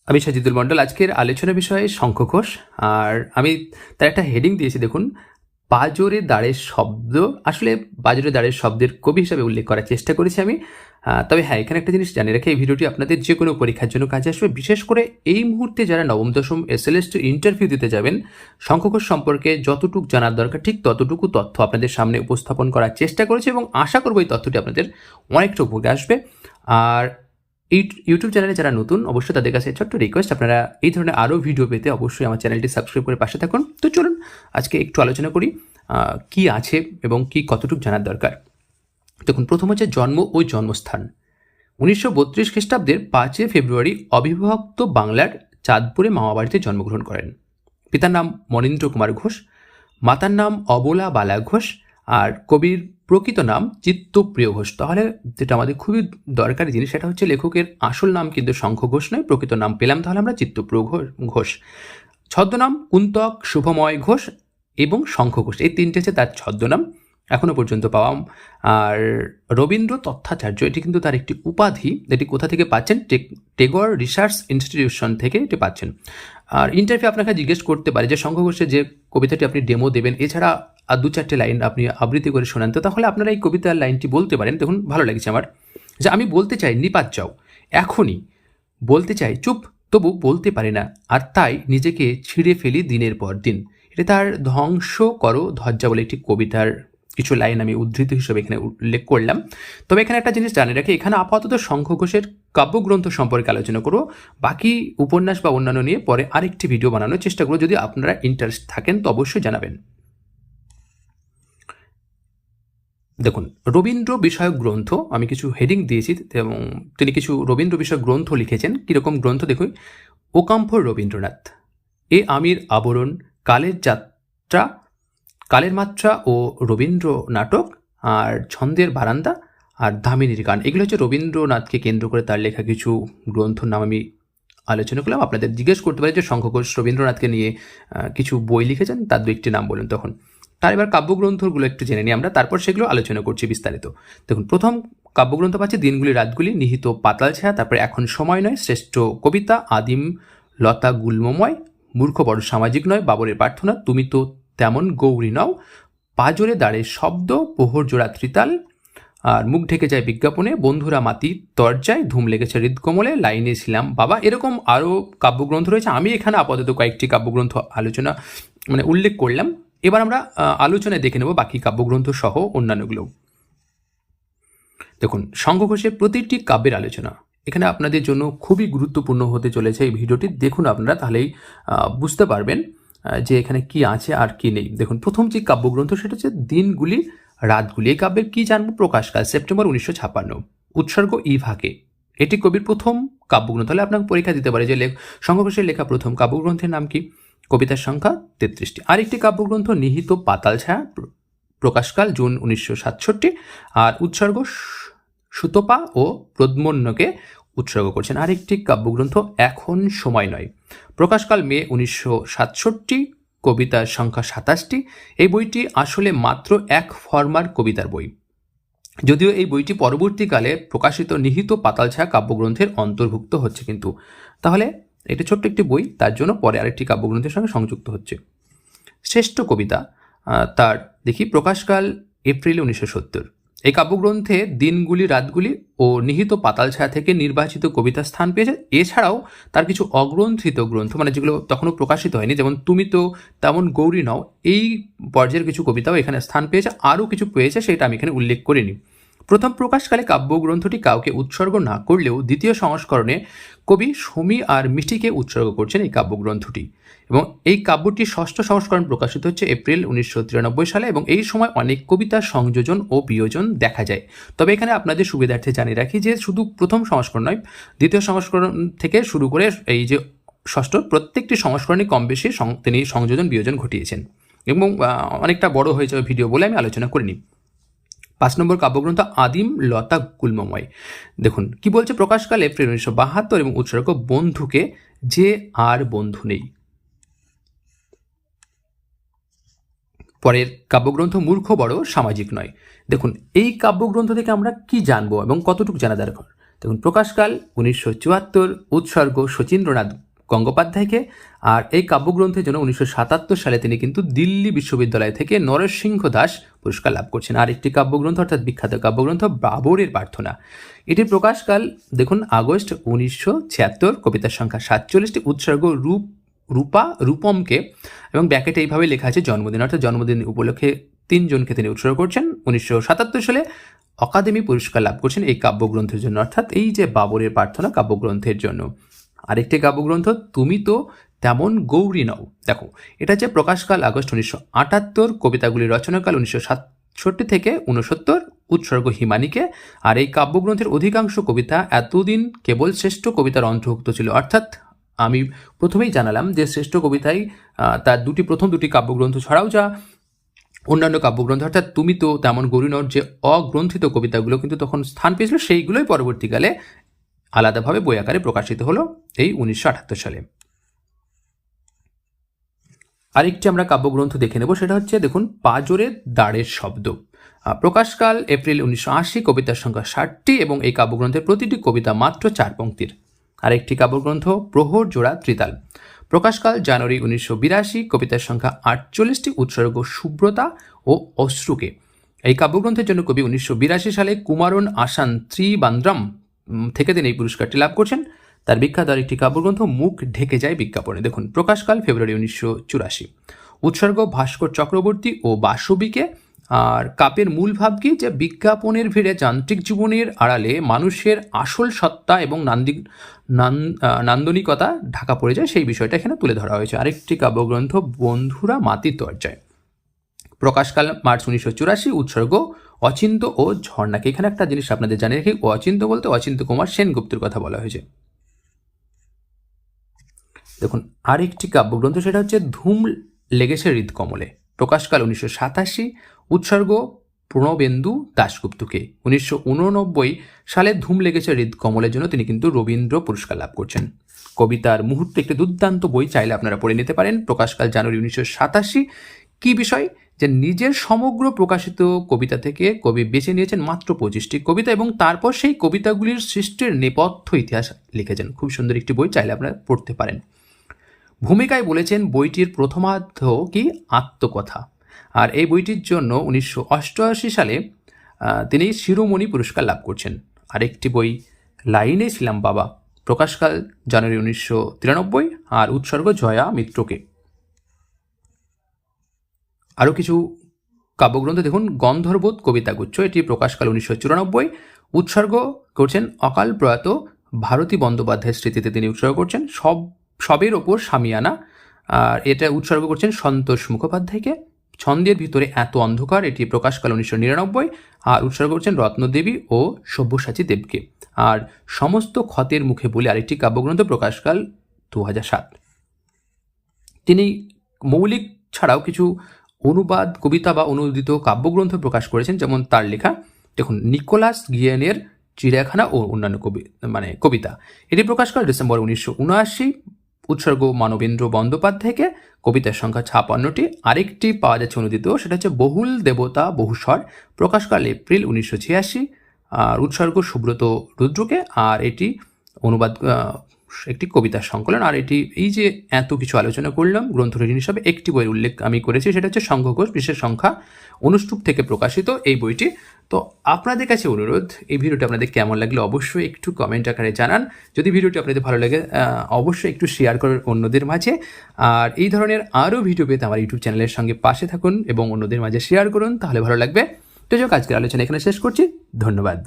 আমি সাজিদুল মণ্ডল। আজকের আলোচনা বিষয়ে শঙ্খ ঘোষ, আর আমি তার একটা হেডিং দিয়েছি, দেখুন, বাজরে দাঁড়ের শব্দ। আসলে বাজরে দাঁড়ের শব্দের কবি হিসাবে উল্লেখ করার চেষ্টা করেছি আমি। তবে হ্যাঁ, এখানে একটা জিনিস জানিয়ে রাখি, এই ভিডিওটি আপনাদের যে কোনো পরীক্ষার জন্য কাজে আসবে। বিশেষ করে এই মুহূর্তে যারা নবম দশম SLS2 ইন্টারভিউ দিতে যাবেন, শঙ্খ ঘোষ সম্পর্কে যতটুকু জানার দরকার ঠিক ততটুকু তথ্য আপনাদের সামনে উপস্থাপন করার চেষ্টা করেছি এবং আশা করবো এই তথ্যটি আপনাদের অনেকটা উপকারে আসবে। আর এই ইউটিউব চ্যানেলে যারা নতুন, অবশ্যই তাদের কাছে ছোট্ট রিকোয়েস্ট, আপনারা এই ধরনের আরও ভিডিও পেতে অবশ্যই আমার চ্যানেলটি সাবস্ক্রাইব করে পাশে থাকুন। তো চলুন আজকে একটু আলোচনা করি কি আছে এবং কি কতটুকু জানার দরকার। দেখুন, প্রথম হচ্ছে জন্ম ও জন্মস্থান। 1932 খ্রিস্টাব্দের 5 ফেব্রুয়ারি অবিভক্ত বাংলার চাঁদপুরে মামাবাড়িতে জন্মগ্রহণ করেন। পিতার নাম মনীন্দ্র কুমার ঘোষ, মাতার নাম অবলা বালা ঘোষ, আর কবির প্রকৃত নাম চিত্তপ্রিয় ঘোষ। তাহলে যেটা আমাদের খুবই দরকারি জিনিস, সেটা হচ্ছে লেখকের আসল নাম কিন্তু শঙ্খ ঘোষ নয়, প্রকৃত নাম পেলাম তাহলে আমরা চিত্তপ্রিয় ঘোষ। ছদ্মনাম কুন্তক, শুভময় ঘোষ এবং শঙ্খ ঘোষ, এই তিনটে হচ্ছে তার ছদ্মনাম এখনো পর্যন্ত পাওয়া। আর রবীন্দ্র তথ্যাচার্য, এটি কিন্তু তার একটি উপাধি। এটি কোথা থেকে পাচ্ছেন? টেগর রিসার্চ ইনস্টিটিউশন থেকে এটি পাচ্ছেন। আর ইন্টারভিউ আপনাকে জিজ্ঞেস করতে পারে যে শঙ্খ ঘোষের যে কবিতাটি আপনি ডেমো দেবেন, এছাড়া আর 2-4টে লাইন আপনি আবৃত্তি করে শোনান, তো তাহলে আপনারা এই কবিতার লাইনটি বলতে পারেন। দেখুন, ভালো লাগছে আমার, যে আমি বলতে চাই নিপাত যাও এখনই, বলতে চাই চুপ তবু বলতে পারি না, আর তাই নিজেকে ছিঁড়ে ফেলি দিনের পর দিন। এটা তার ধ্বংস করো ধজ্জা বলে একটি কবিতার কিছু লাইন আমি উদ্ধৃত হিসেবে এখানে উল্লেখ করলাম। তবে এখানে একটা জিনিস জানিয়ে রাখি, এখানে আপাতত শঙ্খ ঘোষের কাব্যগ্রন্থ সম্পর্কে আলোচনা করব। বাকি উপন্যাস বা অন্যান্য নিয়ে পরে আরেকটি ভিডিও বানানোর চেষ্টা করব। যদি আপনারা ইন্টারেস্ট থাকেন তো অবশ্যই জানাবেন। দেখুন, রবীন্দ্র বিষয়ক গ্রন্থ আমি কিছু হেডিং দিয়েছি এবং তিনি কিছু রবীন্দ্র বিষয়ক গ্রন্থ লিখেছেন। কীরকম গ্রন্থ দেখুন: ওকাম্ফর রবীন্দ্রনাথ, এ আমির আবরণ, কালের যাত্রা, কালের মাত্রা ও রবীন্দ্র নাটক, আর ছন্দের বারান্দা, আর দামিনীর গান। এগুলো হচ্ছে রবীন্দ্রনাথকে কেন্দ্র করে তার লেখা কিছু গ্রন্থর নাম আমি আলোচনা করলাম। আপনাদের জিজ্ঞেস করতে পারে যে শঙ্খ ঘোষ রবীন্দ্রনাথকে নিয়ে কিছু বই লিখেছেন, তার 2-1টি নাম বলুন। তখন তার এবার কাব্যগ্রন্থগুলো একটু জেনে নিই আমরা, তারপর সেগুলো আলোচনা করছি বিস্তারিত। দেখুন, প্রথম কাব্যগ্রন্থ পাচ্ছি দিনগুলি রাতগুলি, নিহিত পাতাল ছায়া, তারপরে এখন সময় নয়, শ্রেষ্ঠ কবিতা, আদিম লতা গুল্মময়, মূর্খ বড় সামাজিক নয়, বাবরের প্রার্থনা, তুমি তো তেমন গৌরী নও, পাজরে দাঁড়ে শব্দ, পোহর জোড়া ত্রিতাল, আর মুখ ঢেকে যায় বিজ্ঞাপনে, বন্ধুরা মাতি দরজায়, ধুম লেগেছে হৃদকমলে, লাইনে ছিলাম বাবা। এরকম আরও কাব্যগ্রন্থ রয়েছে। আমি এখানে আপাতত কয়েকটি কাব্যগ্রন্থ উল্লেখ করলাম। এবার আমরা আলোচনায় দেখে নেব বাকি কাব্যগ্রন্থ সহ অন্যান্যগুলো। দেখুন, শঙ্খ ঘোষের প্রতিটি কাব্যের আলোচনা এখানে আপনাদের জন্য খুবই গুরুত্বপূর্ণ হতে চলেছে। এই ভিডিওটি দেখুন আপনারা, তাহলেই বুঝতে পারবেন যে এখানে কি আছে আর কি নেই। দেখুন, প্রথম যে কাব্যগ্রন্থ সেটা হচ্ছে দিনগুলি রাতগুলি। এই কাব্যের কি জানবো? প্রকাশকাল সেপ্টেম্বর 1956, উৎসর্গ ইভাকে। এটি কবির প্রথম কাব্যগ্রন্থ। তাহলে আপনাকে পরীক্ষা দিতে পারে যে শঙ্খ ঘোষের লেখা প্রথম কাব্যগ্রন্থের নাম কি? কবিতার সংখ্যা 33টি। আরেকটি কাব্যগ্রন্থ নিহিত পাতাল ছায়া, প্রকাশকাল জুন 1967, আর উৎসর্গ সুতপা ও প্রদ্মন্যকে উৎসর্গ করছেন। আরেকটি কাব্যগ্রন্থ এখন সময় নয়, প্রকাশকাল মে 1967, কবিতার সংখ্যা 27টি। এই বইটি আসলে মাত্র এক ফরমার কবিতার বই, যদিও এই বইটি পরবর্তীকালে প্রকাশিত নিহিত পাতাল ছায়া কাব্যগ্রন্থের অন্তর্ভুক্ত হচ্ছে কিন্তু। তাহলে এটা ছোট্ট একটি বই, তার জন্য পরে আরেকটি কাব্যগ্রন্থের সঙ্গে সংযুক্ত হচ্ছে। শ্রেষ্ঠ কবিতা তার দেখি প্রকাশকাল এপ্রিল 1970। এই কাব্যগ্রন্থে দিনগুলি রাতগুলি ও নিহিত পাতাল ছায়া থেকে নির্বাচিত কবিতা স্থান পেয়েছে। এছাড়াও তার কিছু অগ্রন্থিত গ্রন্থ, মানে যেগুলো তখনও প্রকাশিত হয়নি, যেমন তুমি তো তেমন গৌরী নও, এই পর্যায়ের কিছু কবিতাও এখানে স্থান পেয়েছে। আরও কিছু পেয়েছে, সেটা আমি এখানে উল্লেখ করিনি। প্রথম প্রকাশকালে কাব্যগ্রন্থটি কাউকে উৎসর্গ না করলেও দ্বিতীয় সংস্করণে কবি সমী আর মিঠিকে উৎসর্গ করছেন এই কাব্যগ্রন্থটি, এবং এই কাব্যটি 6ষ্ঠ সংস্করণ প্রকাশিত হচ্ছে এপ্রিল 1993 সালে, এবং এই সময় অনেক কবিতার সংযোজন ও বিয়োজন দেখা যায়। তবে এখানে আপনাদের সুবিধার্থে জানিয়ে রাখি যে শুধু প্রথম সংস্করণ নয়, দ্বিতীয় সংস্করণ থেকে শুরু করে এই যে 6ষ্ঠ, প্রত্যেকটি সংস্করণে কম বেশি তিনি সংযোজন বিয়োজন ঘটিয়েছেন, এবং অনেকটা বড় হয়ে যাবে ভিডিও বলে আমি আলোচনা করিনি। 5 নম্বর কাব্যগ্রন্থ আদিম লতা গুল্মময়। দেখুন কি বলছে, প্রকাশকাল এপ্রিল 1972, এবং উৎসর্গ বন্ধুকে, যে আর বন্ধু নেই। পরের কাব্যগ্রন্থ মূর্খ বড় সামাজিক নয়। দেখুন, এই কাব্যগ্রন্থ থেকে আমরা কি জানবো এবং কতটুকু জানা দরকার? দেখুন প্রকাশকাল 1974, উৎসর্গ শচীন্দ্রনাথ গঙ্গোপাধ্যায়কে। আর এই কাব্যগ্রন্থের জন্য 1977 সালে তিনি কিন্তু দিল্লি বিশ্ববিদ্যালয় থেকে নরসিংহ দাস পুরস্কার লাভ করছেন। আর একটি কাব্যগ্রন্থ অর্থাৎ বিখ্যাত কাব্যগ্রন্থ বাবরের প্রার্থনা, এটির প্রকাশকাল দেখুন আগস্ট 1976, কবিতার সংখ্যা 47টি, উৎসর্গ রূপমকে, এবং ব্যাকেটে এইভাবে লেখা আছে জন্মদিন, অর্থাৎ জন্মদিন উপলক্ষে 3 জনকে তিনি উৎসর্গ করছেন। 1977 সালে অকাদেমি পুরস্কার লাভ করছেন এই কাব্যগ্রন্থের জন্য, অর্থাৎ এই যে বাবরের প্রার্থনা কাব্যগ্রন্থের জন্য। আরেকটি কাব্যগ্রন্থ তুমি তো তেমন গৌরী নও, দেখো এটা হচ্ছে প্রকাশকাল আগস্ট 1978, কবিতাগুলির রচনাকাল 1967 থেকে 1969, উৎসর্গ হিমানীকে। আর এই কাব্যগ্রন্থের অধিকাংশ কবিতা এতদিন কেবল শ্রেষ্ঠ কবিতার অন্তর্ভুক্ত ছিল, অর্থাৎ আমি প্রথমেই জানালাম যে শ্রেষ্ঠ কবিতায় তার প্রথম দুটি কাব্যগ্রন্থ ছাড়াও যা অন্যান্য কাব্যগ্রন্থ, অর্থাৎ তুমি তো তেমন গৌরী নও যে অগ্রন্থিত কবিতাগুলো কিন্তু তখন স্থান পেয়েছিল, সেইগুলোই পরবর্তীকালে আলাদাভাবে বই আকারে প্রকাশিত হলো এই 1978 সালে। আরেকটি আমরা কাব্যগ্রন্থ দেখে নেব, সেটা হচ্ছে দেখুন পাঁজরের দ্বারের শব্দ। প্রকাশকাল এপ্রিল 1980, কবিতার সংখ্যা 60টি, এবং এই কাব্যগ্রন্থের প্রতিটি কবিতা মাত্র 4 পংক্তির। আরেকটি কাব্যগ্রন্থ প্রহর জোড়া ত্রিতাল। প্রকাশকাল জানুয়ারি 1982, কবিতার সংখ্যা 48টি, উৎসর্গ সুব্রতা ও অশ্রুকে। এই কাব্যগ্রন্থের জন্য কবি 1982 সালে কুমারন আসান ত্রিবান্দ্রম থেকে তিনি এই পুরস্কারটি লাভ করছেন। তার বিখ্যাত আরেকটি কাব্যগ্রন্থ মুখ ঢেকে যায় বিজ্ঞাপনে, দেখুন প্রকাশকাল ফেব্রুয়ারি 1984, উৎসর্গ ভাস্কর চক্রবর্তী ও বাসবীকে। আর কাব্যের মূল ভাব কি, যে বিজ্ঞাপনের ভিড়ে যান্ত্রিক জীবনের আড়ালে মানুষের আসল সত্তা এবং নান্দনিকতা ঢাকা পড়ে যায়, সেই বিষয়টা এখানে তুলে ধরা হয়েছে। আরেকটি কাব্যগ্রন্থ বন্ধুরা মাটির দরজায়। প্রকাশকাল মার্চ 1984, উৎসর্গ অচিন্ত ও ঝর্ণাকে। এখানে একটা জিনিস আপনাদের জানিয়ে রাখি, অচিন্ত বলতে অচিন্ত কুমার সেনগুপ্তের কথা বলা হয়েছে। দেখুন আরেকটি কাব্যগ্রন্থ, সেটা হচ্ছে ধূম লেগেছে হৃদকমলে। প্রকাশকাল 1987, উৎসর্গ প্রণবেন্দু দাশগুপ্তকে। 1989 সালে ধূম লেগেছে হৃদকমলের জন্য তিনি কিন্তু রবীন্দ্র পুরস্কার লাভ করছেন। কবিতার মুহূর্তে একটি দুর্দান্ত বই, চাইলে আপনারা পড়ে নিতে পারেন। প্রকাশকাল জানুয়ারি 1987। কি বিষয়, যে নিজের সমগ্র প্রকাশিত কবিতা থেকে কবি বেছে নিয়েছেন মাত্র 25টি কবিতা, এবং তারপর সেই কবিতাগুলির সৃষ্টির নেপথ্য ইতিহাস লিখেছেন। খুব সুন্দর একটি বই, চাইলে আপনারা পড়তে পারেন। ভূমিকায় বলেছেন বইটির প্রথমার্ধ কি আত্মকথা। আর এই বইটির জন্য 1988 সালে তিনি শিরোমণি পুরস্কার লাভ করছেন। আরেকটি বই লাইনে ছিলাম বাবা। প্রকাশকাল জানুয়ারি 1993, আর উৎসর্গ জয়া মিত্রকে। আরও কিছু কাব্যগ্রন্থ দেখুন, গন্ধর্বোধ কবিতাগুচ্ছ, এটি প্রকাশকাল 1994, উৎসর্গ করছেন অকাল প্রয়াত ভারতী বন্দ্যোপাধ্যায়ের স্মৃতিতে তিনি উৎসর্গ করছেন। সবের ওপর সামিয়ানা, আর এটা উৎসর্গ করছেন সন্তোষ মুখোপাধ্যায়কে। ছন্দের ভিতরে এত অন্ধকার, এটি প্রকাশকাল 1999, আর উৎসর্গ করছেন রত্নদেবী ও সব্যসাচী দেবকে। আর সমস্ত ক্ষতের মুখে বলে আরেকটি কাব্যগ্রন্থ, প্রকাশকাল 2007। তিনি মৌলিক ছাড়াও কিছু অনুবাদ কবিতা বা অনুদিত কাব্যগ্রন্থ প্রকাশ করেছেন, যেমন তার লেখা দেখুন নিকোলাস গিয়েনের চিড়িয়াখানা ও অন্যান্য কবিতা। এটি প্রকাশকাল ডিসেম্বর 1979, উৎসর্গ মানবেন্দ্র বন্দ্যোপাধ্যায়কে। কবিতার সংখ্যা 56টি। আরেকটি পাওয়া যাচ্ছে অনুদিত, সেটা হচ্ছে বহুল দেবতা বহুস্বর। প্রকাশকাল এপ্রিল 1986, আর উৎসর্গ সুব্রত রুদ্রকে। আর এটি অনুবাদ একটি কবিতার সংকলন। আর এটি এই যে এত কিছু আলোচনা করলাম, গ্রন্থটির হিসাবে একটি বইয়ের উল্লেখ আমি করেছি, সেটা হচ্ছে শঙ্খঘোষ বিশেষ সংখ্যা অনুষ্টুপ থেকে প্রকাশিত এই বইটি। তো আপনাদের কাছে অনুরোধ, এই ভিডিওটি আপনাদের কেমন লাগলো অবশ্যই একটু কমেন্ট আকারে জানান। যদি ভিডিওটি আপনাদের ভালো লাগে অবশ্যই একটু শেয়ার করুন অন্যদের মাঝে। আর এই ধরনের আরও ভিডিও পেতে আমার ইউটিউব চ্যানেলের সঙ্গে পাশে থাকুন এবং অন্যদের মাঝে শেয়ার করুন, তাহলে ভালো লাগবে। তো যাক, আজকের আলোচনা এখানে শেষ করছি। ধন্যবাদ।